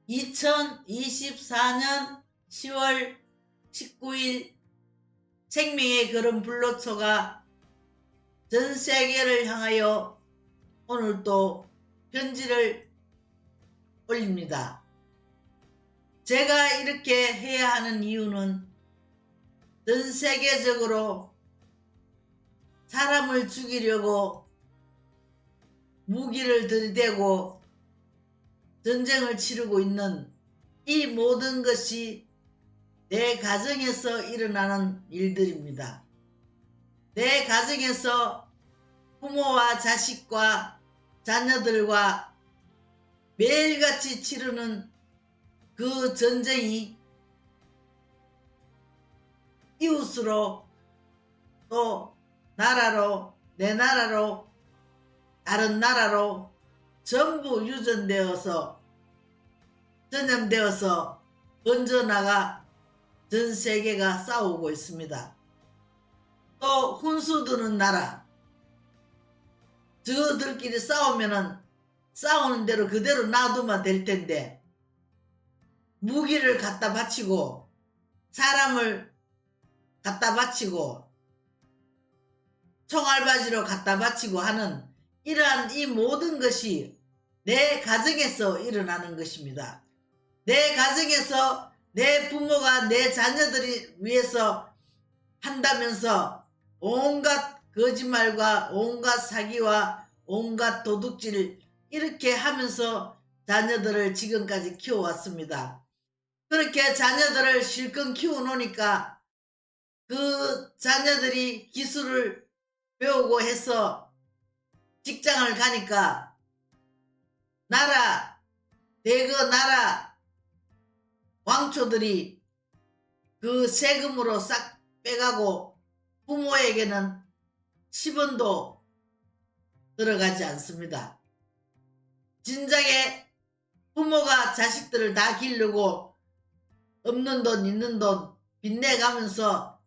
2024년 10월 19일 생명의 걸음 불로초가 전 세계를 향하여 오늘 또 편지를 올립니다. 제가 이렇게 해야 하는 이유는 전 세계적으로 사람을 죽이려고 무기를 들이대고 전쟁을 치르고 있는 이 모든 것이 내 가정에서 일어나는 일들입니다. 내 가정에서 부모와 자식과 자녀들과 매일같이 치르는 그 전쟁이 이웃으로 또 나라로 내 나라로 다른 나라로 전부 유전되어서 전염되어서 번져나가 전 세계가 싸우고 있습니다. 또 훈수드는 나라, 저들끼리 싸우면은 싸우는 대로 그대로 놔두면 될 텐데 무기를 갖다 바치고 사람을 갖다 바치고 총알바지로 갖다 바치고 하는 이러한 이 모든 것이 내 가정에서 일어나는 것입니다. 내 가정에서 내 부모가 내 자녀들이 위해서 한다면서 온갖 거짓말과 온갖 사기와 온갖 도둑질 이렇게 하면서 자녀들을 지금까지 키워왔습니다. 그렇게 자녀들을 실컷 키워놓으니까 그 자녀들이 기술을 배우고 해서 직장을 가니까 대거 나라 왕초들이 그 세금으로 싹 빼가고 부모에게는 10원도 들어가지 않습니다. 진작에 부모가 자식들을 다 기르고 없는 돈 있는 돈 빚내가면서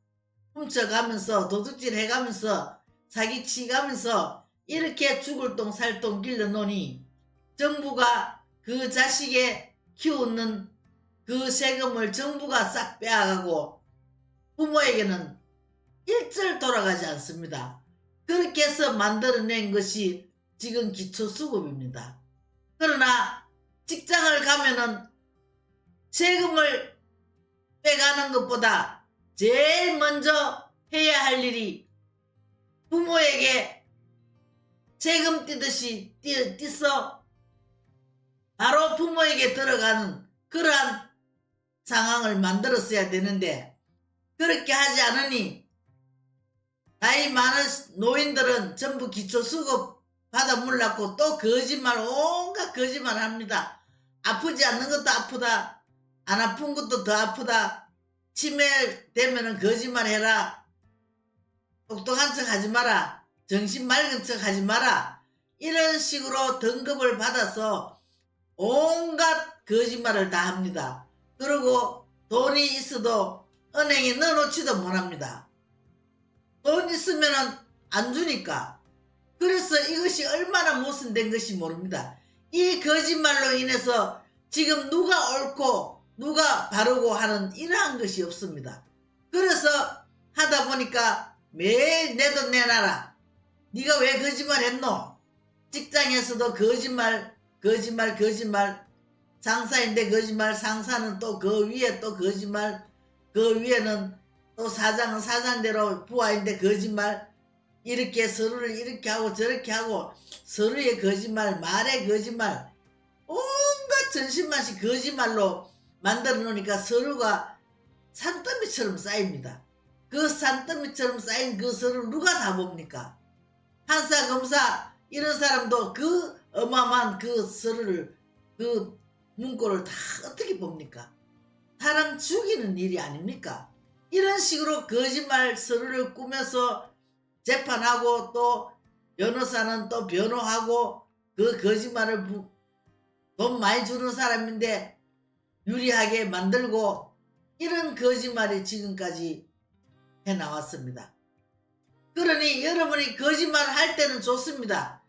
훔쳐가면서 도둑질 해가면서 사기치가면서 이렇게 죽을 똥 살 똥 길러놓으니 정부가 그 자식의 키우는 그 세금을 정부가 싹 빼앗가고 부모에게는 일절 돌아가지 않습니다. 그렇게 해서 만들어낸 것이 지금 기초수급입니다. 그러나 직장을 가면은 세금을 빼가는 것보다 제일 먼저 해야 할 일이 부모에게 세금 띄듯이 띄서 바로 부모에게 들어가는 그러한 상황을 만들었어야 되는데 그렇게 하지 않으니 나이 많은 노인들은 전부 기초수급 받아 물랐고 또 거짓말 온갖 거짓말 합니다. 아프지 않는 것도 아프다. 안 아픈 것도 더 아프다. 치매 되면은 거짓말 해라. 똑똑한 척 하지 마라. 정신 맑은 척 하지 마라. 이런 식으로 등급을 받아서 온갖 거짓말을 다 합니다. 그리고 돈이 있어도 은행에 넣어놓지도 못합니다. 돈 있으면은 안 주니까. 그래서 이것이 얼마나 모순된 것이 모릅니다. 이 거짓말로 인해서 지금 누가 옳고 누가 바르고 하는 이러한 것이 없습니다. 그래서 하다 보니까 매일 내 돈 내놔라. 네가 왜 거짓말 했노? 직장에서도 거짓말 상사인데 거짓말, 상사는 또 그 위에 또 거짓말, 그 위에는 또 사장은 사장대로 부하인데 거짓말, 이렇게 서로를 이렇게 하고 저렇게 하고 서로의 거짓말, 말의 거짓말, 온갖 전신맛이 거짓말로 만들어 놓으니까 서로가 산더미처럼 쌓입니다. 그 산더미처럼 쌓인 그 서로를 누가 다 봅니까? 판사, 검사 이런 사람도 그 어마어마한 그 서로를 그 문고를 다 어떻게 봅니까? 사람 죽이는 일이 아닙니까? 이런 식으로 거짓말 서로를 꾸며서 재판하고 또 변호사는 또 변호하고 그 거짓말을 돈 많이 주는 사람인데 유리하게 만들고 이런 거짓말이 지금까지 해나왔습니다. 그러니 여러분이 거짓말을 할 때는 좋습니다.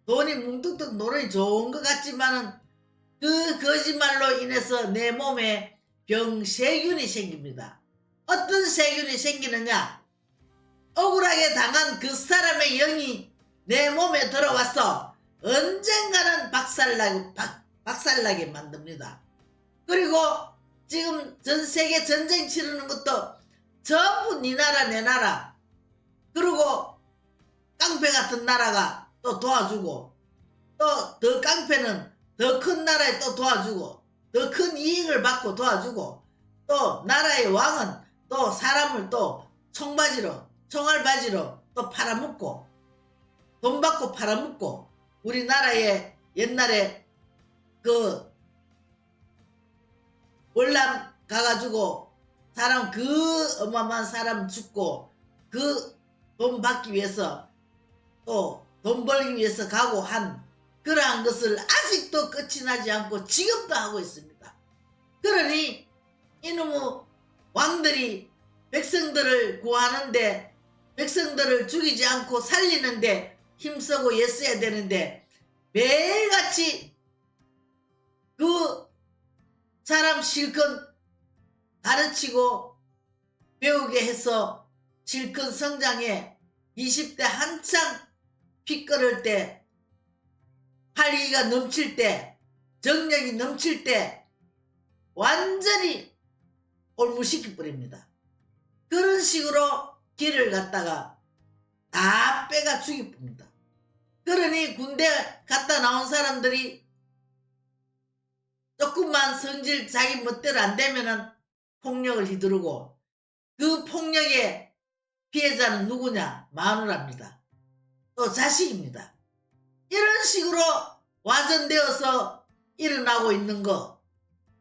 돈이 뭉뚱뚱 노름이 좋은 것 같지만은 그 거짓말로 인해서 내 몸에 병세균이 생깁니다. 어떤 세균이 생기느냐? 억울하게 당한 그 사람의 영이 내 몸에 들어와서 언젠가는 박살나게 만듭니다. 그리고 지금 전 세계 전쟁 치르는 것도 전부 네 나라 내 나라, 그리고 깡패 같은 나라가 또 도와주고, 또 더 깡패는 더 큰 나라에 또 도와주고, 더 큰 이익을 받고 도와주고, 또 나라의 왕은 또 사람을 또 총알바지로 또 팔아먹고, 돈 받고 팔아먹고. 우리나라에 옛날에 그 월남 가가지고 사람 그 어마어마한 사람 죽고 그 돈 받기 위해서 또 돈 벌기 위해서 가고 한 그러한 것을 아직도 끝이 나지 않고 지금도 하고 있습니다. 그러니 이놈의 왕들이 백성들을 구하는데, 백성들을 죽이지 않고 살리는데 힘쓰고 애써야 되는데, 매일같이 그 사람 실컷 가르치고 배우게 해서 실컷 성장해 20대 한창 피 끓을 때, 활기가 넘칠 때, 정력이 넘칠 때 완전히 올무시켜 버립니다. 그런 식으로 길을 갖다가 다 빼가 죽여봅니다. 그러니 군대 갔다 나온 사람들이 조금만 성질 자기 멋대로 안 되면은 폭력을 휘두르고, 그 폭력의 피해자는 누구냐? 마누라입니다. 또 자식입니다. 이런 식으로 와전되어서 일어나고 있는 거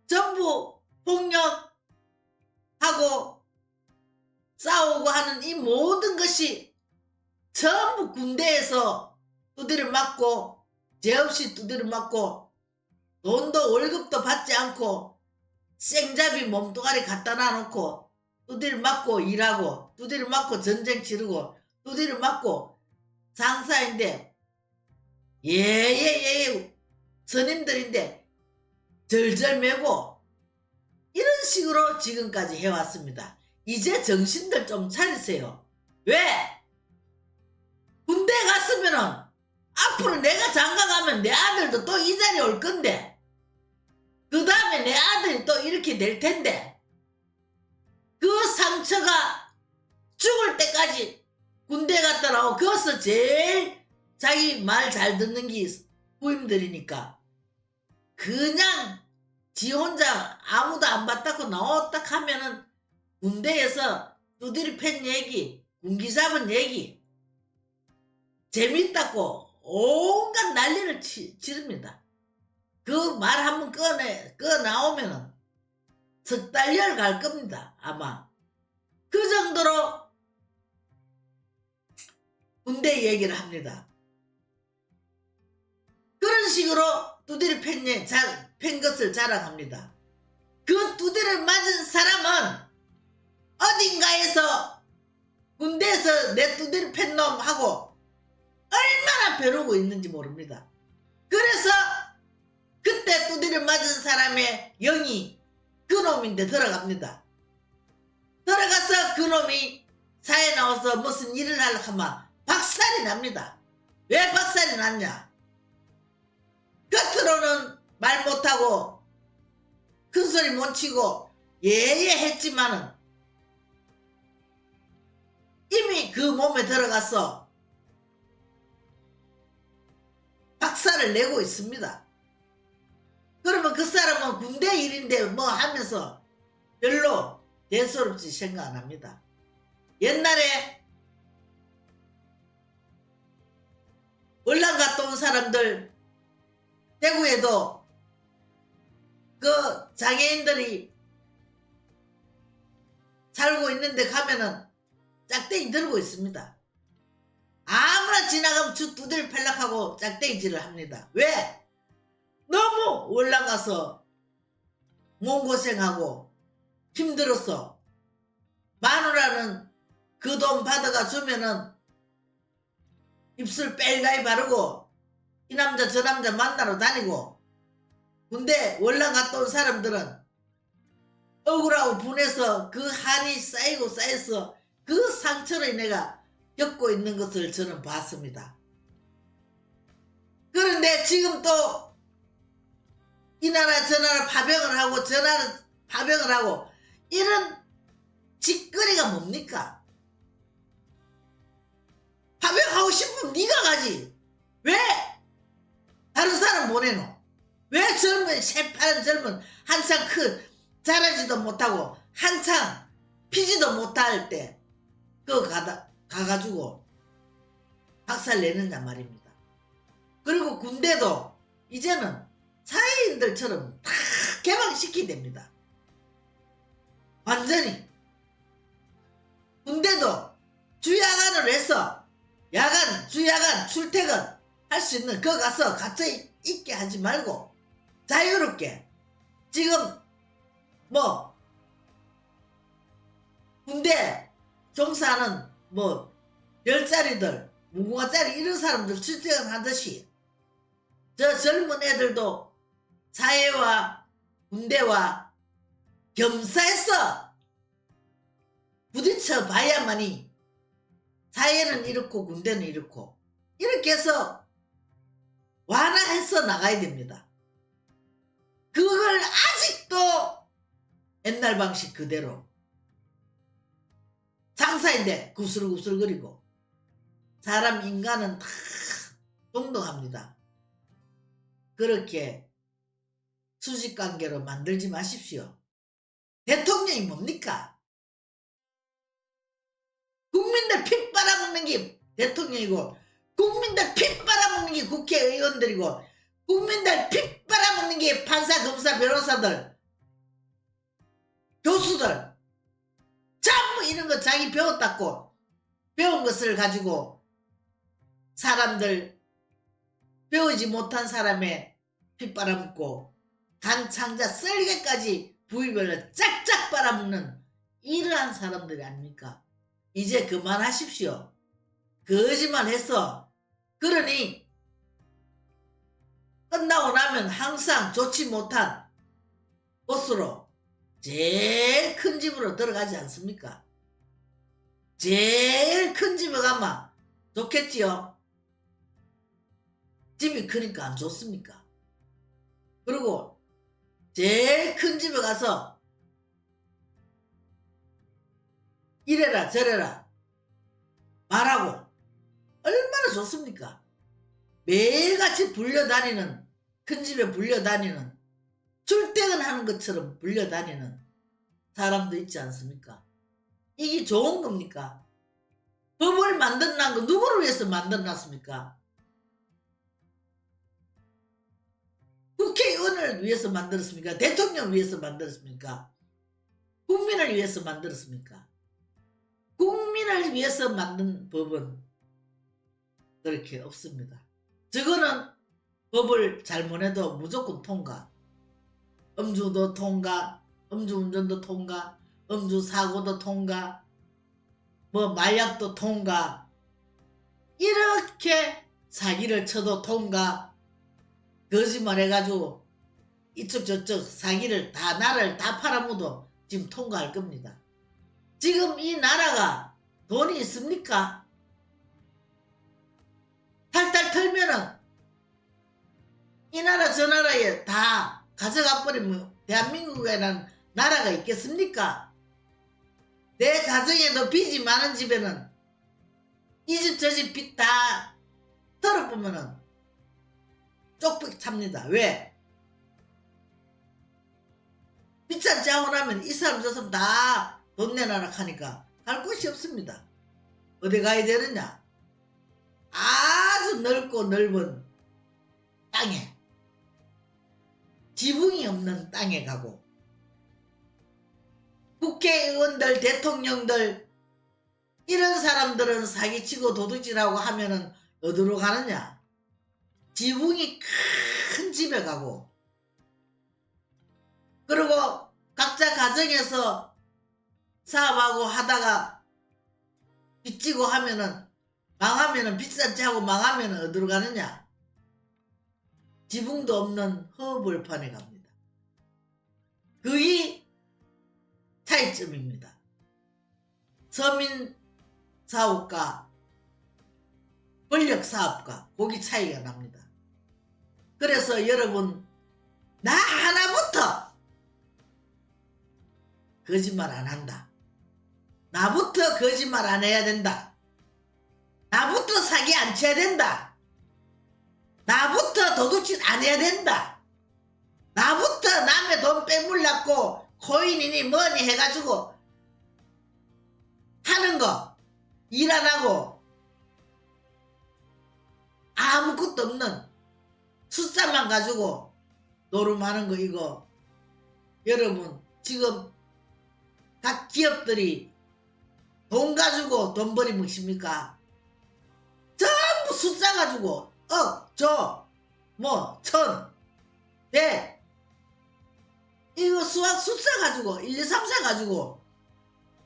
전부 폭력하고 싸우고 하는 이 모든 것이 전부 군대에서 두드려 맞고, 죄 없이 두드려 맞고, 돈도 월급도 받지 않고 생잡이 몸뚱아리 갖다 놔놓고 두드려 맞고 일하고, 두드려 맞고 전쟁 치르고, 두드려 맞고 장사인데, 예예예 선임들인데 절절 매고 이런 식으로 지금까지 해왔습니다. 이제 정신들 좀 차리세요. 왜? 군대 갔으면은 앞으로 내가 장가 가면 내 아들도 또 이 자리에 올 건데, 그 다음에 내 아들이 또 이렇게 될 텐데, 그 상처가 죽을 때까지 군대 갔다 나오고, 거기서 제일 자기 말 잘 듣는 게 부임들이니까 그냥 지 혼자 아무도 안 받다고 나왔다 하면은 군대에서 두드리 팬 얘기, 군기 잡은 얘기, 재밌다고 온갖 난리를 치릅니다. 그 말 한번 꺼 나오면은 석 달열 갈 겁니다. 아마 그 정도로 군대 얘기를 합니다. 그런 식으로 두드리 팬 것을 자랑합니다. 그 두드리를 맞은 사람은 어딘가에서 군대에서 내 두드리 팬 놈하고 얼마나 벼르고 있는지 모릅니다. 그래서 그때 두드려 맞은 사람의 영이 그 놈인데 들어갑니다. 들어가서 그 놈이 사회 나와서 무슨 일을 하려고 하면 박살이 납니다. 왜 박살이 났냐? 겉으로는 말 못하고 큰소리 못 치고 예예 했지만은 이미 그 몸에 들어가서 박살을 내고 있습니다. 그러면 그 사람은 군대 일인데 뭐 하면서 별로 대수롭지 생각 안 합니다. 옛날에 월남 갔다 온 사람들 대구에도 그 장애인들이 살고 있는데 가면은 짝대기 들고 있습니다. 아무나 지나가면 주 두들 팔락하고 짝대기질을 합니다. 왜? 너무 올라가서 몸고생하고 힘들었어. 마누라는 그 돈 받아가 주면은 입술 빨가이 바르고 이 남자 저 남자 만나러 다니고, 군대 월남 갔다 온 사람들은 억울하고 분해서 그 한이 쌓이고 쌓여서 그 상처를 내가 겪고 있는 것을 저는 봤습니다. 그런데 지금 또 이 나라 저 나라 파병을 하고 저 나라 파병을 하고 이런 짓거리가 뭡니까? 파병하고 싶으면 네가 가지. 왜 다른 사람 보내노? 왜 새파란 젊은 한창 자라지도 못하고 한창 피지도 못할 때 그거 가가지고 박살 내느냐 말입니다. 그리고 군대도 이제는 사회인들처럼 다 개방시켜야 됩니다. 완전히. 군대도 주야간을 해서 주야간 출퇴근 할 수 있는 거 가서 갇혀 있게 하지 말고 자유롭게. 지금 뭐 군대 종사하는 뭐 10짜리들 무궁화짜리 이런 사람들 출퇴근하듯이 저 젊은 애들도 사회와 군대와 겸사해서 부딪혀 봐야만이 사회는 이렇고 군대는 이렇고 이렇게 해서 완화해서 나가야 됩니다. 그걸 아직도 옛날 방식 그대로 장사인데 구슬구슬거리고 사람 인간은 다 동등합니다. 그렇게 수직관계로 만들지 마십시오. 대통령이 뭡니까? 국민들 피 빨아먹는 게 대통령이고 국민들 피 빨아먹는 게 국회의원들이고 국민들 피 빨아먹는 게 판사, 검사, 변호사들, 교수들 전부 이런 거 자기 배웠다고 배운 것을 가지고 사람들 배우지 못한 사람의 피 빨아먹고 간창자 썰개까지 부위별로 짝짝 빨아먹는 이러한 사람들이 아닙니까? 이제 그만하십시오. 거짓말해서. 그러니 끝나고 나면 항상 좋지 못한 곳으로 제일 큰 집으로 들어가지 않습니까? 제일 큰 집에 가면 좋겠지요. 집이 크니까 안 좋습니까? 그리고 제일 큰 집에 가서 이래라 저래라 말하고 얼마나 좋습니까? 매일같이 불려다니는, 큰 집에 불려다니는, 출퇴근하는 것처럼 불려다니는 사람도 있지 않습니까? 이게 좋은 겁니까? 법을 만들어놓은 거 누구를 위해서 만들어놨습니까? 국회의원을 위해서 만들었습니까? 대통령을 위해서 만들었습니까? 국민을 위해서 만들었습니까? 국민을 위해서 만든 법은 그렇게 없습니다. 저거는 법을 잘못해도 무조건 통과. 음주도 통과, 음주운전도 통과, 음주사고도 통과, 뭐 마약도 통과. 이렇게 사기를 쳐도 통과. 거짓말 해가지고 이쪽 저쪽 사기를 다 나라를 다 팔아먹어도 지금 통과할 겁니다. 지금 이 나라가 돈이 있습니까? 탈탈 털면은 이 나라 저 나라에 다 가져가 버리면 대한민국이라는 나라가 있겠습니까? 내 가정에도 빚이 많은 집에는 이 집 저 집 빚 다 털어보면은 쪽박 찹니다. 왜? 빚잔치 하고 나면 이 사람 저 사람 다 돈 내놔라 하니까 갈 곳이 없습니다. 어디 가야 되느냐? 아주 넓고 넓은 땅에, 지붕이 없는 땅에 가고, 국회의원들, 대통령들 이런 사람들은 사기치고 도둑질하고 하면은 어디로 가느냐? 지붕이 큰 집에 가고, 그리고 각자 가정에서 사업하고 하다가 빚지고 하면은 망하면은 빚잔치 하고 망하면은 어디로 가느냐? 지붕도 없는 허벌판에 갑니다. 그게 차이점입니다. 서민사업과 권력사업과 거기 차이가 납니다. 그래서 여러분, 나 하나부터 거짓말 안 한다. 나부터 거짓말 안 해야 된다. 나부터 사기 안 쳐야 된다. 나부터 도둑질 안 해야 된다. 나부터 남의 돈 빼물라고 코인이니 뭐니 해가지고 하는 거 일 안 하고 아무것도 없는 숫자만 가지고 노름하는 거, 이거 여러분 지금 각 기업들이 돈 가지고 돈벌이 묵십니까? 전부 숫자 가지고 천, 백, 이거 수학 숫자 가지고 1, 2, 3, 4 가지고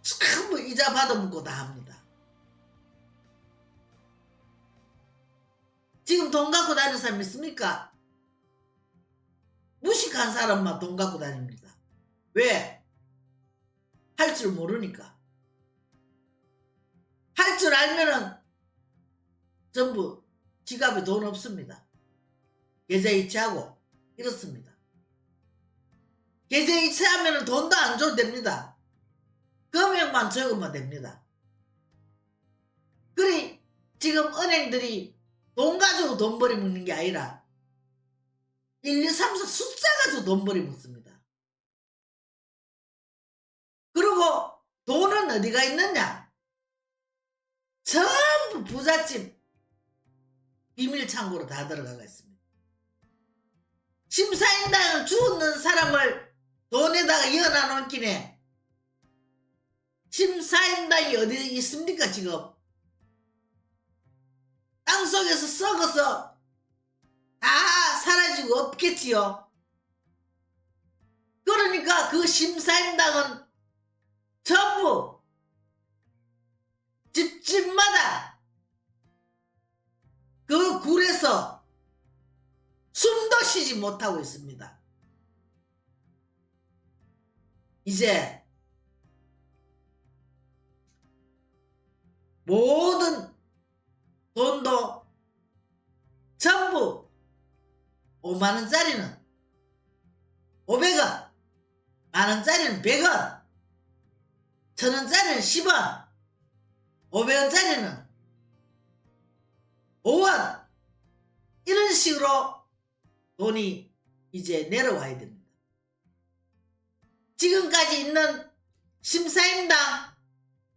전부 이자 받아먹고 다 합니다. 지금 돈 갖고 다니는 사람 있습니까? 무식한 사람만 돈 갖고 다닙니다. 왜? 할 줄 모르니까. 할 줄 알면은 전부 지갑에 돈 없습니다. 계좌이체하고 이렇습니다. 계좌이체하면은 돈도 안 줘도 됩니다. 금액만 적으면 됩니다. 그래 지금 은행들이 돈 가지고 돈벌이 먹는 게 아니라 1, 2, 3, 4 숫자 가지고 돈벌이 먹습니다. 그리고 돈은 어디가 있느냐? 전부 부잣집 비밀창고로 다 들어가가 있습니다. 심사인단을 죽는 사람을 돈에다가 이어놔 놓기네. 심사인단이 어디 있습니까 지금? 땅속에서 썩어서 다 사라지고 없겠지요. 그러니까 그 심사인단은 전부 집집마다 그 굴에서 숨도 쉬지 못하고 있습니다. 이제 모든 돈도 전부 5만원짜리는 500원, 만원짜리는 100원, 1000원짜리는 10원, 500원짜리는 5원, 이런 식으로 돈이 이제 내려와야 됩니다. 지금까지 있는 심사임당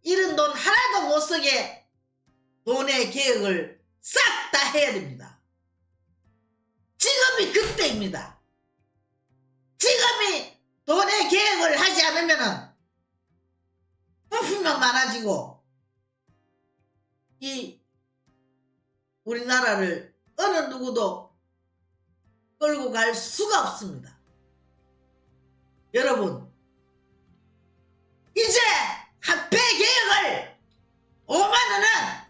이런 돈 하나도 못 쓰게 돈의 개혁을 싹 다 해야 됩니다. 지금이 그때입니다. 지금이 돈의 개혁을 하지 않으면 부품만 많아지고 이 우리나라를 어느 누구도 끌고 갈 수가 없습니다. 여러분, 이제 화폐 개혁을 5만원은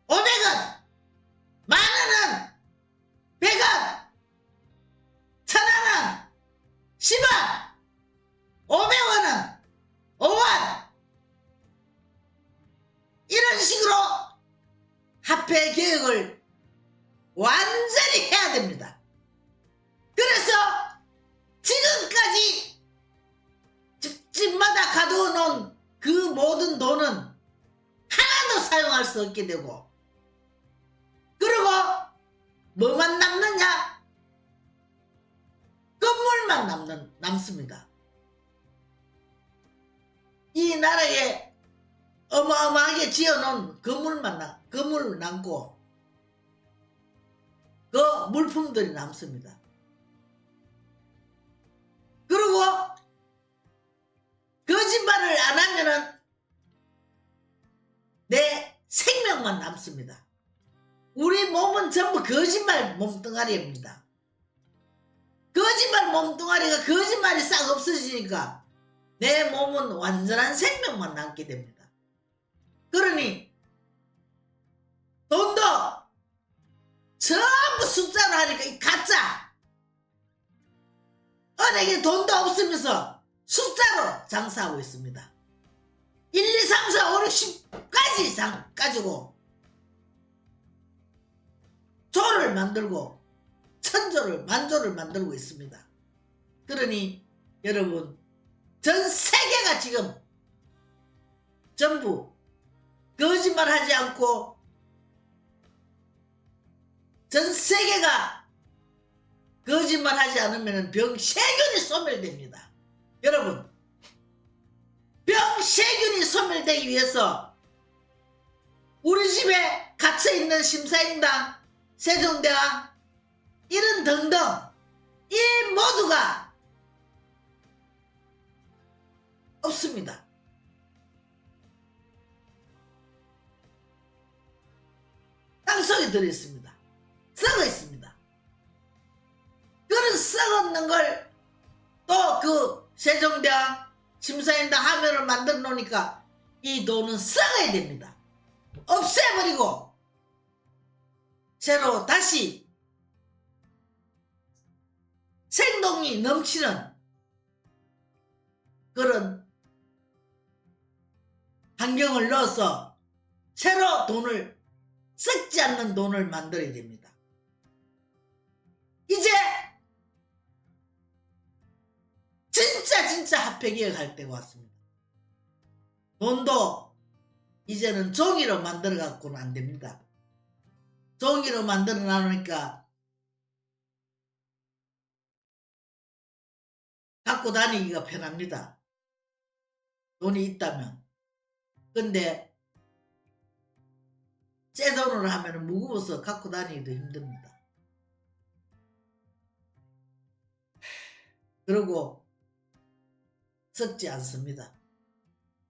500원, 만원은 100원, 1000원은 10원, 500원은 5원, 이런 식으로 화폐 개혁을 완전히 해야 됩니다. 그래서 지금까지 집집마다 가둬놓은 그 모든 돈은 하나도 사용할 수 없게 되고, 그리고 뭐만 남느냐? 건물만 남습니다. 이 나라에 어마어마하게 지어놓은 건물 남고 그 물품들이 남습니다. 그리고 거짓말을 안 하면은 내 생명만 남습니다. 우리 몸은 전부 거짓말 몸뚱아리입니다. 거짓말 몸뚱아리가 거짓말이 싹 없어지니까 내 몸은 완전한 생명만 남게 됩니다. 그러니 돈도 전부 숫자로 하니까 이 가짜 은행에 돈도 없으면서 숫자로 장사하고 있습니다. 1, 2, 3, 4, 5, 6, 10까지 가지고 조를 만들고 천조를 만조를 만들고 있습니다. 그러니 여러분 전 세계가 지금 전부 거짓말하지 않고 전 세계가 거짓말하지 않으면 병세균이 소멸됩니다. 여러분 병세균이 소멸되기 위해서 우리 집에 갇혀있는 심사임당, 세종대왕 이런 등등 이 모두가 없습니다. 땅속에 들어있습니다. 썩어 있습니다. 그런 썩었는 걸 또 그 세종대왕 심사임당 화면을 만들어 놓으니까 이 돈은 썩어야 됩니다. 없애버리고 새로 다시 생동이 넘치는 그런 환경을 넣어서 새로 돈을 썩지 않는 돈을 만들어야 됩니다. 이제 진짜 화폐개혁 할 때가 왔습니다. 돈도 이제는 종이로 만들어 갖고는 안 됩니다. 종이로 만들어 놔놓으니까 갖고 다니기가 편합니다. 돈이 있다면. 근데 새 돈으로 하면 무거워서 갖고 다니기도 힘듭니다. 그리고 썩지 않습니다.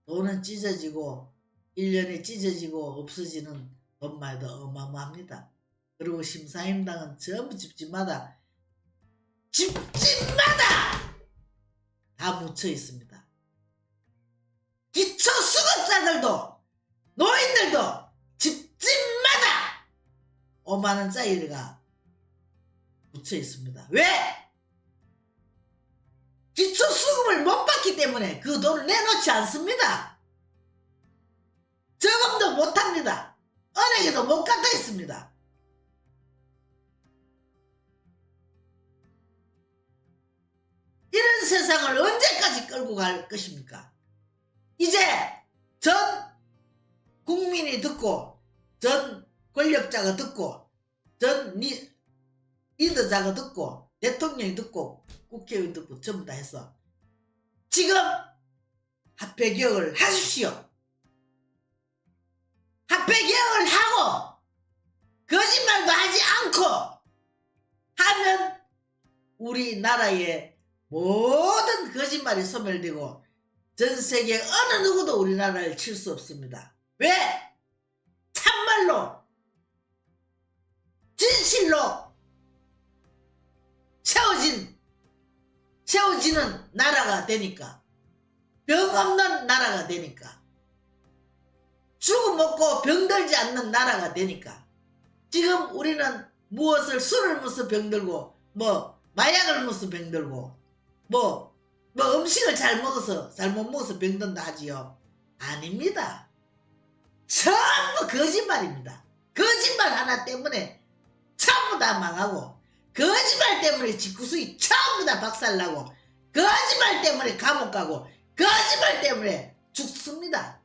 돈은 찢어지고 1년에 찢어지고 없어지는 돈만 해도 어마어마합니다. 그리고 심사임당은 전부 집집마다 다 묻혀 있습니다. 기초수급자들도 노인들도 집집마다 5만원짜리가 묻혀 있습니다. 왜? 기초수급을 못 받기 때문에 그 돈을 내놓지 않습니다. 저금도 못합니다. 은행에도 못 갖다 있습니다. 이런 세상을 언제까지 끌고 갈 것입니까? 이제 전 국민이 듣고 전 권력자가 듣고 전 리더자가 듣고 대통령이 듣고 국회의원이 듣고 전부 다 해서 지금 화폐개혁을 하십시오. 화폐개혁을 하고 거짓말도 하지 않고 하면 우리나라의 모든 거짓말이 소멸되고 전세계 어느 누구도 우리나라를 칠 수 없습니다. 왜? 참말로 진실로 채워지는 나라가 되니까, 병 없는 나라가 되니까, 죽음 먹고 병들지 않는 나라가 되니까. 지금 우리는 무엇을 술을 먹어서 병들고 마약을 먹어서 병들고 음식을 잘못 먹어서 병든다 하지요. 아닙니다. 전부 거짓말입니다. 거짓말 하나 때문에 전부 다 망하고, 거짓말 때문에 집구석이 전부 다 박살나고, 거짓말 때문에 감옥 가고, 거짓말 때문에 죽습니다.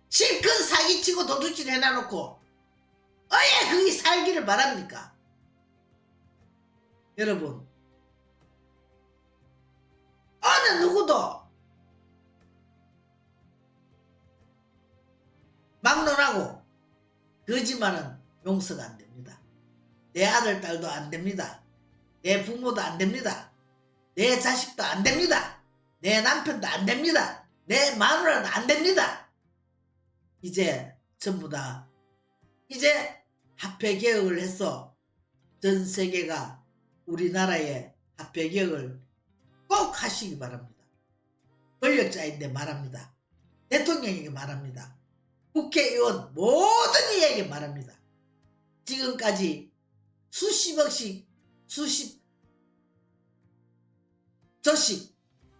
실컷 사기치고 도둑질 해놔놓고 왜 거기 살기를 바랍니까? 여러분, 어느 누구도 막론하고 거짓말은 용서가 안 됩니다. 내 아들, 딸도 안 됩니다. 내 부모도 안 됩니다. 내 자식도 안 됩니다. 내 남편도 안 됩니다. 내 마누라도 안 됩니다. 이제 전부 다 이제 화폐개혁을 해서 전 세계가 우리나라의 화폐개혁을 꼭 하시기 바랍니다. 권력자인데 말합니다. 대통령에게 말합니다. 국회의원 모든 이에게 말합니다. 지금까지 수십억씩 수십조씩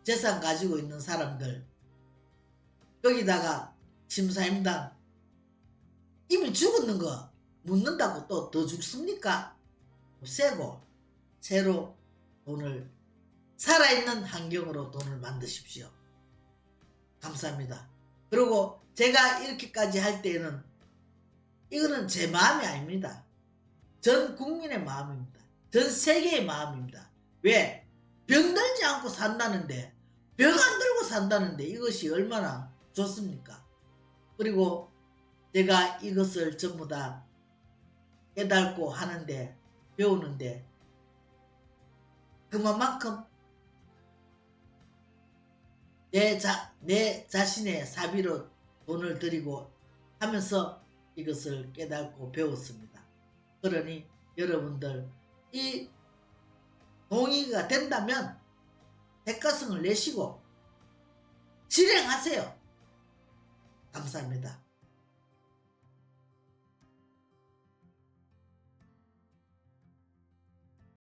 재산 가지고 있는 사람들, 거기다가 심사임당 이미 죽었는 거 묻는다고 또 더 죽습니까? 세고 새로 돈을, 살아있는 환경으로 돈을 만드십시오. 감사합니다. 그리고 제가 이렇게까지 할 때는 이거는 제 마음이 아닙니다. 전 국민의 마음입니다. 전 세계의 마음입니다. 왜? 병들지 않고 산다는데, 병 안 들고 산다는데 이것이 얼마나 좋습니까? 그리고 제가 이것을 전부 다 깨닫고 하는데, 배우는데 그만큼 내 자신의 사비로 돈을 들이고 하면서 이것을 깨닫고 배웠습니다. 그러니 여러분들 이 동의가 된다면 대가성을 내시고 실행하세요. 감사합니다.